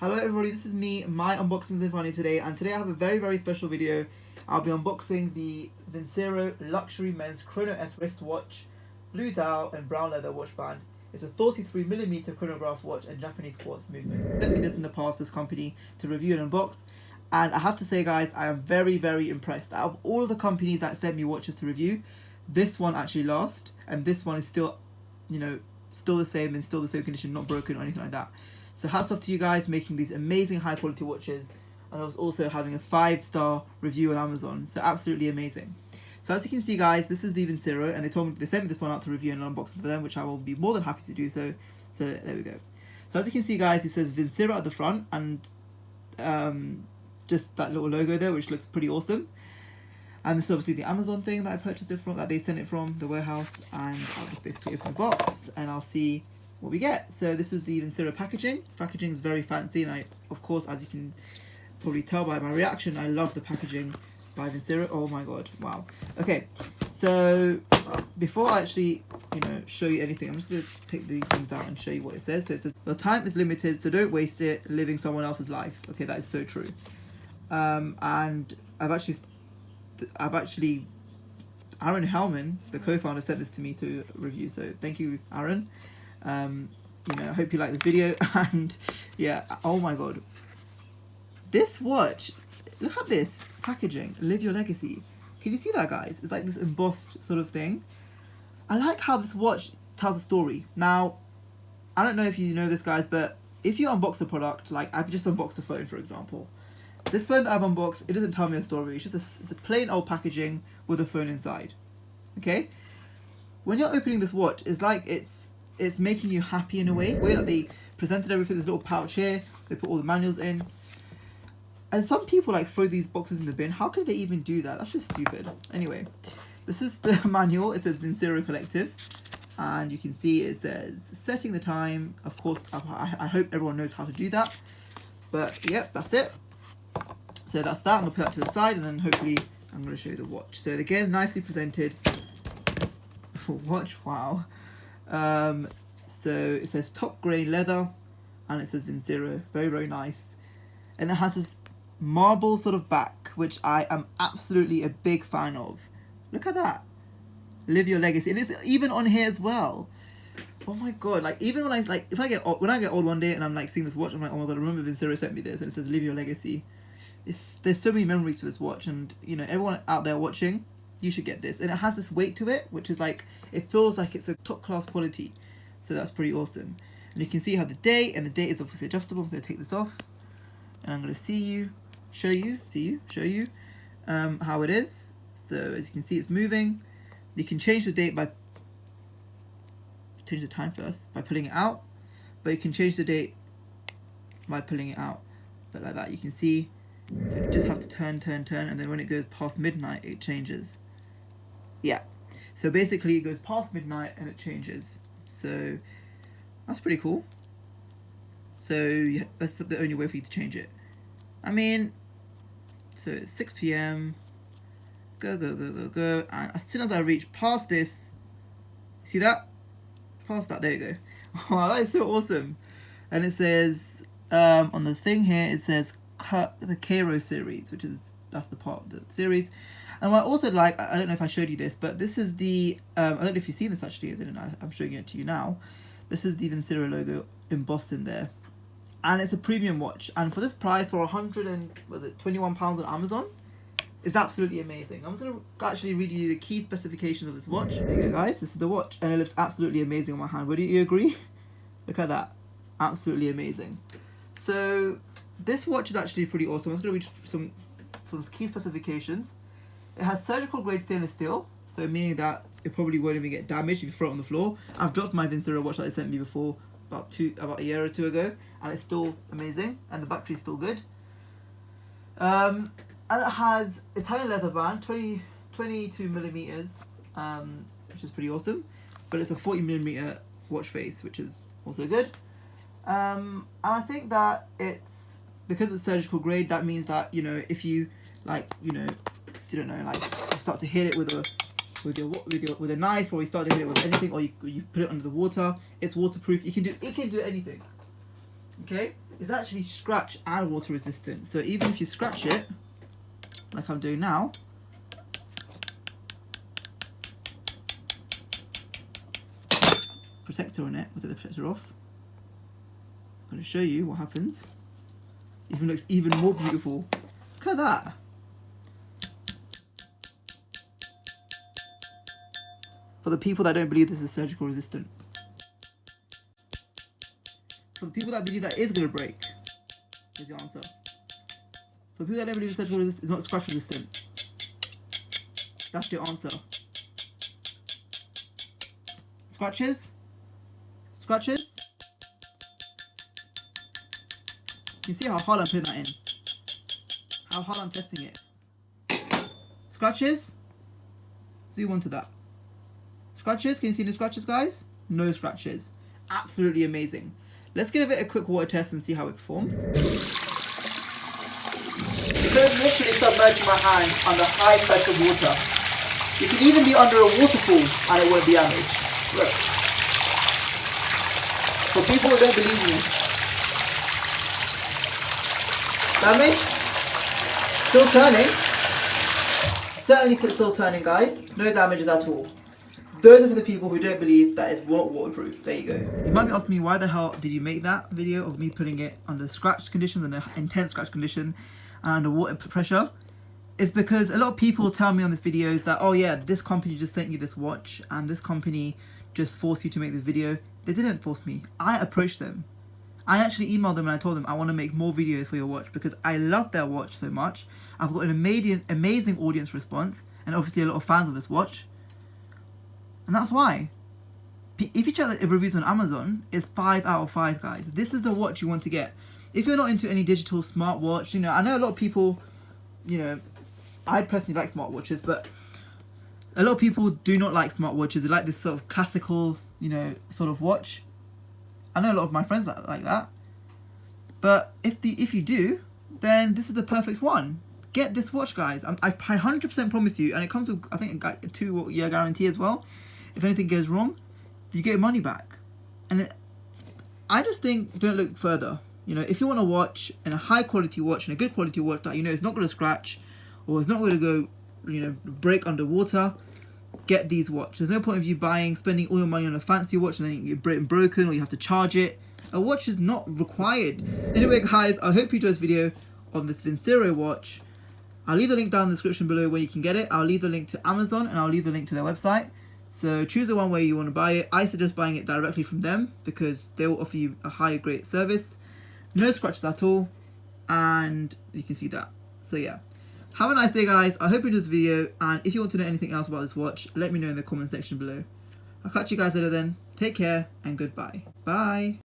Hello everybody, this is me, my unboxings and funny today, and today I have a very special video. I'll be unboxing the Vincero luxury men's Chrono S wrist watch, blue dial and brown leather watch band. It's a 33mm chronograph watch and Japanese quartz movement. I've sent me this in the past, this company, to review and unbox, and I have to say guys, I am very impressed. Out of all of the companies that sent me watches to review, this one actually lasts, and this one is still, still the same and still the same condition, not broken or anything like that. So hats off to you guys making these amazing high quality watches, and I was also having a 5-star review on Amazon, so absolutely amazing. So as you can see guys, this is the Vincero, and they sent me this one out to review and unbox for them, which I will be more than happy to do so. So there we go. So as you can see guys, it says Vincero at the front, and just that little logo there, which looks pretty awesome. And this is obviously the Amazon thing that I purchased it from, that they sent it from the warehouse, and I'll just basically open the box and I'll see what we get. So this is the Vincero packaging. Packaging is very fancy, and I, of course, as you can probably tell by my reaction, I love the packaging by Vincero. Oh my god, wow. Okay, so before I actually, show you anything, I'm just going to take these things out and show you what it says. So it says, your time is limited, so don't waste it living someone else's life. Okay, that is so true. And I've actually, Aaron Hellman, the co-founder, sent this to me to review, so thank you, Aaron. I hope you like this video, and yeah, oh my god, this watch, look at this packaging, live your legacy. Can you see that guys? It's like this embossed sort of thing. I like how this watch tells a story. Now, I don't know if you know this guys, but if you unbox a product, like I've just unboxed a phone for example, this phone that I've unboxed, it doesn't tell me a story. It's just it's a plain old packaging with a phone inside. Okay, when you're opening this watch, it's like it's making you happy in a way. The way that they presented everything, this little pouch here, they put all the manuals in. And some people like throw these boxes in the bin. How could they even do that? That's just stupid. Anyway, this is the manual. It says Vincero Collective. And you can see it says setting the time. Of course, I hope everyone knows how to do that. But yep, that's it. So that's that. I'm going to put that to the side, and then hopefully I'm going to show you the watch. So again, nicely presented watch. Wow. So it says top grain leather, and it says Vincero, very nice, and it has this marble sort of back, which I am absolutely a big fan of. Look at that, live your legacy, and it's even on here as well. Oh my god, like even when I get old one day and I'm like seeing this watch, I'm like, oh my god, I remember Vincero sent me this, and it says live your legacy. There's so many memories to this watch, and everyone out there watching, you should get this. And it has this weight to it, which is like, it feels like it's a top class quality, so that's pretty awesome. And you can see how the date, and the date is obviously adjustable. I'm going to take this off, and I'm going to show you how it is. So as you can see, it's moving. You can change the date by the time first by pulling it out, but you can change the date by pulling it out. But like that, you can see you just have to turn, and then when it goes past midnight, it changes. Yeah, so basically it goes past midnight and it changes. So that's pretty cool. So yeah, that's the only way for you to change it. I mean, so it's 6 PM. Go, and as soon as I reach past this, see that? Past that, there you go. Wow, that is so awesome. And it says, on the thing here, it says the Kairos series, that's the part of the series. And what I also like, I don't know if I showed you this, but this is the, I don't know if you've seen this actually, I'm showing it to you now. This is the Vincero logo embossed in there. And it's a premium watch. And for this price, for £21 on Amazon, it's absolutely amazing. I'm just going to actually read you the key specifications of this watch. There you go guys, this is the watch. And it looks absolutely amazing on my hand. Wouldn't you agree? Look at that. Absolutely amazing. So this watch is actually pretty awesome. I'm just going to read some key specifications. It has surgical grade stainless steel, so meaning that it probably won't even get damaged if you throw it on the floor. I've dropped my Vincero watch that they sent me before, about a year or two ago, and it's still amazing, and the battery's still good. And it has Italian leather band, 22mm, which is pretty awesome, but it's a 40mm watch face, which is also good. And I think that because it's surgical grade, that means that if you you start to hit it with a knife, or you start to hit it with anything, or you put it under the water, it's waterproof. It can do anything. Okay, is actually scratch and water resistant. So even if you scratch it, like I'm doing now, protector on it, we'll take the protector off. I'm going to show you what happens. Even looks even more beautiful. Look at that. For the people that don't believe this is surgical resistant. For the people that believe that it is going to break, here's the answer. For the people that don't believe it's surgical resistant, it's not scratch resistant. That's your answer. Scratches? Scratches? You see how hard I'm putting that in? How hard I'm testing it. Scratches? Zoom onto that. Scratches? Can you see the scratches, guys? No scratches. Absolutely amazing. Let's give it a quick water test and see how it performs. Because literally submerging my hand under high pressure water. You can even be under a waterfall and it won't be damaged. Look. For people who don't believe me. Damage? Still turning. Certainly still turning, guys. No damages at all. Those are for the people who don't believe that it's not waterproof. There you go. You might be asking me, why the hell did you make that video of me putting it under scratch conditions, under intense scratch condition and under water pressure? It's because a lot of people tell me on these videos that, oh yeah, this company just sent you this watch and this company just forced you to make this video. They didn't force me. I approached them. I actually emailed them and I told them I want to make more videos for your watch because I love their watch so much. I've got an amazing audience response and obviously a lot of fans of this watch. And that's why. If you check the reviews on Amazon, it's 5 out of 5, guys. This is the watch you want to get. If you're not into any digital smartwatch, you know, I know a lot of people, you know, I personally like smartwatches, but a lot of people do not like smartwatches. They like this sort of classical, you know, sort of watch. I know a lot of my friends like that. But if you do, then this is the perfect one. Get this watch, guys. I 100% promise you, and it comes with, I think, a 2-year guarantee as well. If anything goes wrong, you get your money back. And I just think, don't look further. You know, if you want a watch, and a high quality watch, and a good quality watch that you know is not going to scratch, or it's not going to go, you know, break underwater, get these watches. There's no point of you spending all your money on a fancy watch and then you get broken or you have to charge it. A watch is not required. Anyway, guys, I hope you enjoyed this video on this Vincero watch. I'll leave the link down in the description below where you can get it. I'll leave the link to Amazon and I'll leave the link to their website. So choose the one where you want to buy it. I suggest buying it directly from them because they will offer you a higher grade service. No scratches at all. And you can see that. So yeah. Have a nice day, guys. I hope you enjoyed this video. And if you want to know anything else about this watch, let me know in the comment section below. I'll catch you guys later then. Take care and goodbye. Bye.